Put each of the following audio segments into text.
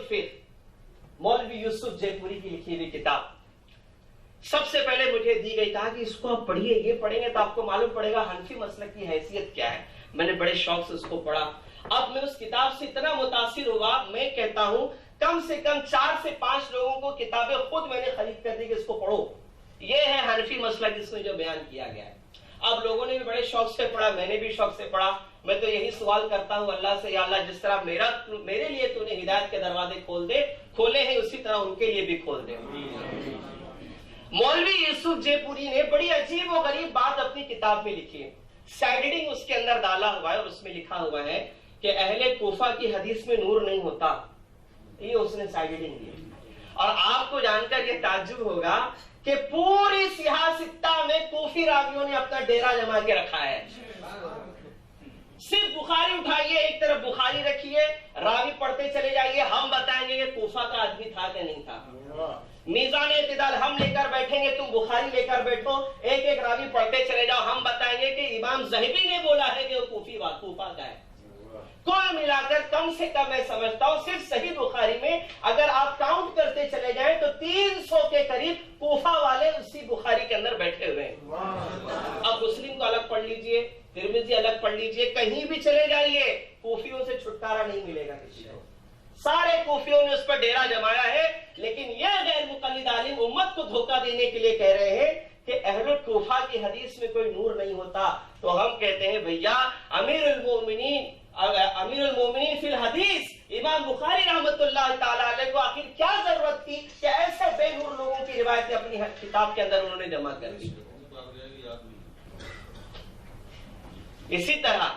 الفقہ مولوی یوسف جے پوری کی لکھی ہوئی کتاب سب سے پہلے مجھے دی گئی، کہا کہ اس کو آپ پڑھیے، یہ پڑھیں گے تو آپ کو معلوم پڑے گا حنفی مسلک کی حیثیت کیا ہے۔ میں نے بڑے شوق سے اس کو پڑھا۔ اب میں اس کتاب سے اتنا متاثر ہوا، میں کہتا ہوں کم سے کم 4 سے 5 لوگوں کو کتابیں خود میں نے خرید کر دی کہ اس کو پڑھو، یہ ہے حنفی مسلک جس میں جو بیان کیا گیا ہے۔ اب لوگوں نے بھی بڑے شوق سے پڑھا، میں نے بھی شوق سے پڑھا۔ میں تو یہی سوال کرتا ہوں اللہ سے، یا اللہ جس طرح میرے لیے تو نے ہدایت کے دروازے کھولے ہیں، اسی طرح ان کے لیے بھی کھول دے۔ مولوی یوسف جے پوری نے بڑی عجیب و غریب بات اپنی کتاب میں لکھی ہے، سائیڈ ہیڈنگ اس کے اندر ڈالا ہوا ہے اور اس میں لکھا ہوا ہے کہ اہل کوفہ کی حدیث میں نور نہیں ہوتا، یہ اس نے سائیڈ ہیڈنگ دی۔ اور آپ کو جان کر یہ تعجب ہوگا کہ پوری سیاہ ستہ میں کوفی راویوں نے اپنا ڈیرا جما کے رکھا ہے۔ صرف بخاری اٹھائیے، ایک طرف بخاری رکھیے، راوی پڑھتے چلے جائیے، ہم بتائیں گے کہ کوفہ کا آدمی تھا کہ نہیں تھا۔ میزان اعتدال ہم لے کر بیٹھیں گے، تم بخاری لے کر بیٹھو، ایک ایک راوی پڑھتے چلے جاؤ، ہم بتائیں گے کہ امام زہبی نے بولا ہے کہ وہ کوفہ کا ہے۔ کل ملا کر کم سے کم میں سمجھتا ہوں صرف صحیح بخاری میں اگر آپ کاؤنٹ کرتے چلے جائیں تو 300 کے قریب کوفہ والے اسی بخاری کے اندر بیٹھے ہوئے ہیں۔ اب مسلم کو الگ پڑھ لیجئے، ترمذی الگ پڑھ لیجئے، کہیں بھی چلے جائیے کوفیوں سے چھٹکارا نہیں ملے گا کسی کو، سارے کوفیوں نے اس پر ڈیرا جمایا ہے۔ لیکن یہ غیر مقلد عالم امت کو دھوکہ دینے کے لیے کہہ رہے ہیں کہ اہل کوفہ کی حدیث میں کوئی نور نہیں ہوتا، تو ہم کہتے ہیں بھیا امیر المومنین فی الحدیث امام بخاری رحمت اللہ تعالی علیہ کو آخر کیا ضرورت تھی کہ ایسے بے نور لوگوں کی روایتیں اپنی کتاب کے اندر انہوں نے جمع کر دی۔ اسی طرح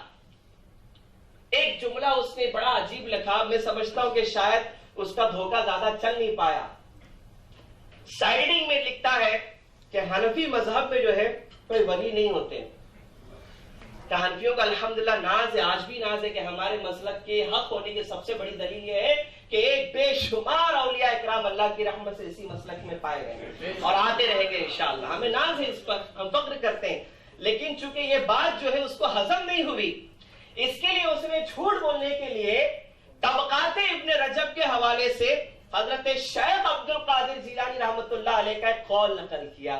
ایک جملہ اس نے بڑا عجیب لکھا، میں سمجھتا ہوں کہ شاید اس کا دھوکہ زیادہ چل نہیں پایا۔ سائیڈنگ میں لکھتا ہے کہ حنفی مذہب میں جو ہے کوئی ولی نہیں ہوتے، کہ حنفیوں کا الحمدللہ ناز ہے، آج بھی ناز ہے کہ ہمارے مسلک کے حق ہونے کی سب سے بڑی دلیل یہ ہے کہ ایک بے شمار اولیاء اکرام اللہ کی رحمت سے اسی مسلک میں پائے گئے اور آتے رہیں گے انشاءاللہ، ہمیں ناز ہے اس پر، ہم فخر کرتے ہیں۔ لیکن چونکہ یہ بات جو ہے اس کو ہضم نہیں ہوئی، اس کے لیے اس نے جھوٹ بولنے کے لیے طبقات ابن رجب کے حوالے سے حضرت شیخ عبد القادر جیلانی رحمت اللہ علیہ کا ایک قول نقل کیا،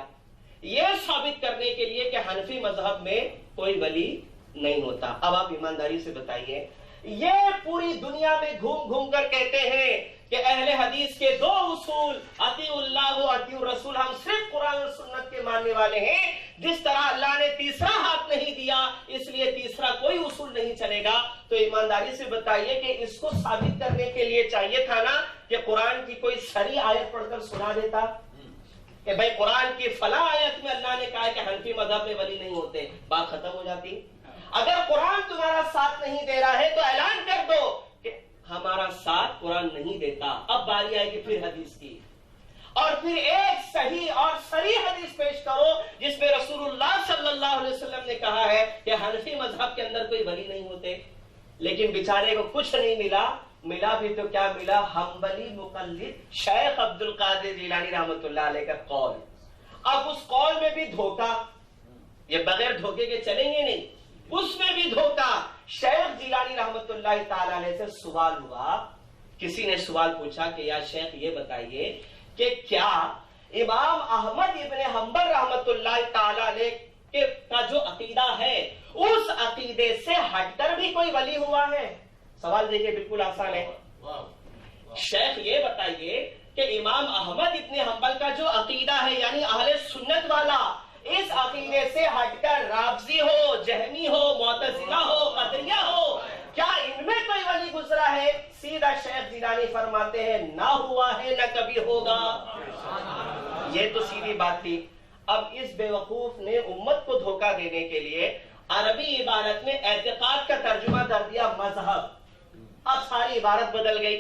یہ ثابت کرنے کے لیے کہ حنفی مذہب میں کوئی ولی نہیں ہوتا۔ اب آپ ایمانداری سے بتائیے، یہ پوری دنیا میں گھوم گھوم کر کہتے ہیں کہ اہل حدیث کے 2 اصول اطیع اللہ و اطیع الرسول، ہم صرف قرآن اور سنت کے ماننے والے ہیں، جس طرح اللہ نے تیسرا ہاتھ نہیں دیا اس لیے تیسرا کوئی اصول نہیں چلے گا۔ تو ایمانداری سے بتائیے کہ اس کو ثابت کرنے کے لیے چاہیے تھا نا کہ قرآن کی کوئی صریح آیت پڑھ کر سنا دیتا کہ بھائی قرآن کی فلاں آیت میں اللہ نے کہا ہے کہ حنفی مذہب میں ولی نہیں ہوتے، بات ختم ہو جاتی۔ اگر قرآن تمہارا ساتھ نہیں دے رہا ہے تو اعلان کر دو کہ ہمارا ساتھ قرآن نہیں دیتا۔ اب باری آئے گی پھر حدیث کی، اور پھر ایک صحیح اور صریح حدیث پیش کرو جس میں رسول اللہ صلی اللہ علیہ وسلم نے کہا ہے کہ حنفی مذہب کے اندر کوئی ولی نہیں ہوتے۔ لیکن بیچارے کو کچھ نہیں ملا بھی تو کیا ملا، حنبلی مقلد شیخ عبد القادر جیلانی رحمت اللہ علیہ کا قول۔ اب اس قول میں بھی دھوکہ، یہ بغیر دھوکے کے چلیں گے نہیں، اس میں بھی دھوکہ۔ شیخ جیلانی رحمت اللہ تعالی علیہ سے سوال ہوا، کسی نے سوال پوچھا کہ یا شیخ یہ بتائیے کہ کیا امام احمد ابن حنبل رحمت اللہ تعالی علیہ کا جو عقیدہ ہے اس عقیدے سے ہٹ کر بھی کوئی ولی ہوا ہے؟ سوال دیکھیے بالکل آسان ہے۔ شیخ یہ بتائیے کہ امام احمد ابن حنبل کا جو عقیدہ ہے یعنی اہل سنت والا، اس عقیدے سے ہٹ کر رافضی ہو، جہمی ہو، معتزلہ ہو، قدریہ ہو، کیا ان میں کوئی ولی گزرا ہے؟ سیدھا شیخ جیلانی فرماتے ہیں نہ ہوا ہے نہ کبھی ہوگا۔ یہ تو سیدھی بات تھی۔ اب اس بے وقوف نے امت کو دھوکہ دینے کے لیے عربی عبارت میں اعتقاد کا ترجمہ کر دیا مذہب، اب ساری عبارت بدل گئی۔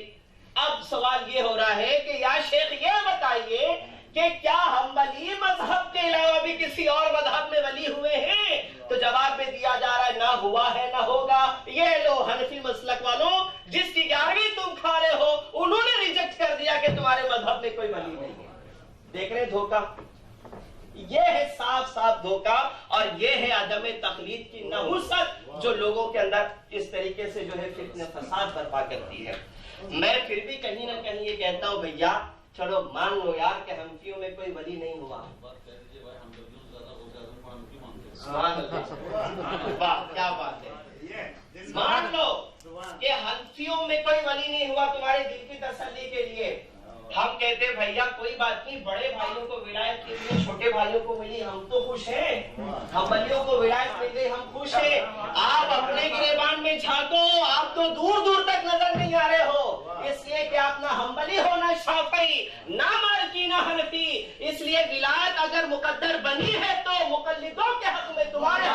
اب سوال یہ ہو رہا ہے کہ یا شیخ یہ بتائیے کہ کیا حنبلی مذہب کے علاوہ بھی کسی اور مذہب میں ولی ہوئے ہیں؟ تو جواب میں دیا جا رہا ہے نہ ہوا ہے نہ ہوگا۔ یہ لو حنفی مسلک والوں، جس کی 11ویں تم کھا رہے ہو انہوں نے ریجیکٹ کر دیا کہ تمہارے مذہب میں کوئی ولی نہیں ہے۔ دیکھ رہے دھوکہ، یہ ہے صاف صاف دھوکہ، اور یہ ہے عدم تقلید کی نحوست جو لوگوں کے اندر اس طریقے سے جو ہے فتنہ فساد برپا کرتی ہے. میں پھر بھی کہیں نہ کہیں یہ کہتا ہوں بھیا چلو مان لو یار کہ حنفیوں میں کوئی ولی نہیں ہوا. واہ کیا بات ہے. مان لو کہ حنفیوں میں کوئی ولی نہیں ہوا تمہارے دل کی تسلی کے لیے. ہم کہتے بھیا کوئی بات نہیں, بڑے بھائیوں کو ولایت کے لیے چھوٹے بھائیوں کو ملی, ہم تو خوش ہیں. ہم ولیوں کو ولایت مل گئی, ہم خوش ہیں. آپ اپنے گریبان میں جھانکو, آپ تو دور دور تک نظر نہیں آ رہے ہو, اس لیے کہ آپ نہ حنبلی ہو نہ شافعی نہ مالکی نہ حنفی. اس لیے ولایت اگر مقدر بنی ہے تو مقلدوں کے حق میں تمہارے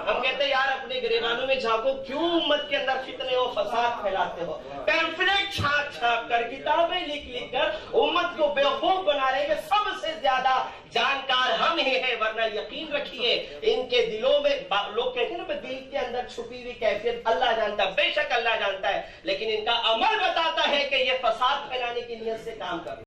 ہم کہتے ہیں یار اپنے گریبانوں میں جھانکو, کیوں امت کے اندر فتنے و فساد پھیلاتے ہو؟ پیمفلیٹ چھاپ چھاپ کر, کتابیں لکھ لکھ کر امت کو بیوقوف بنا رہے ہیں کہ سب سے زیادہ جانکار ہم ہی ہیں. ورنہ یقین رکھیے ان کے دلوں میں, لوگ کہتے ہیں نا دل کے اندر چھپی ہوئی کیفیت اللہ جانتا ہے, بے شک اللہ جانتا ہے, لیکن ان کا عمل بتاتا ہے کہ یہ فساد پھیلانے کی نیت سے کام کر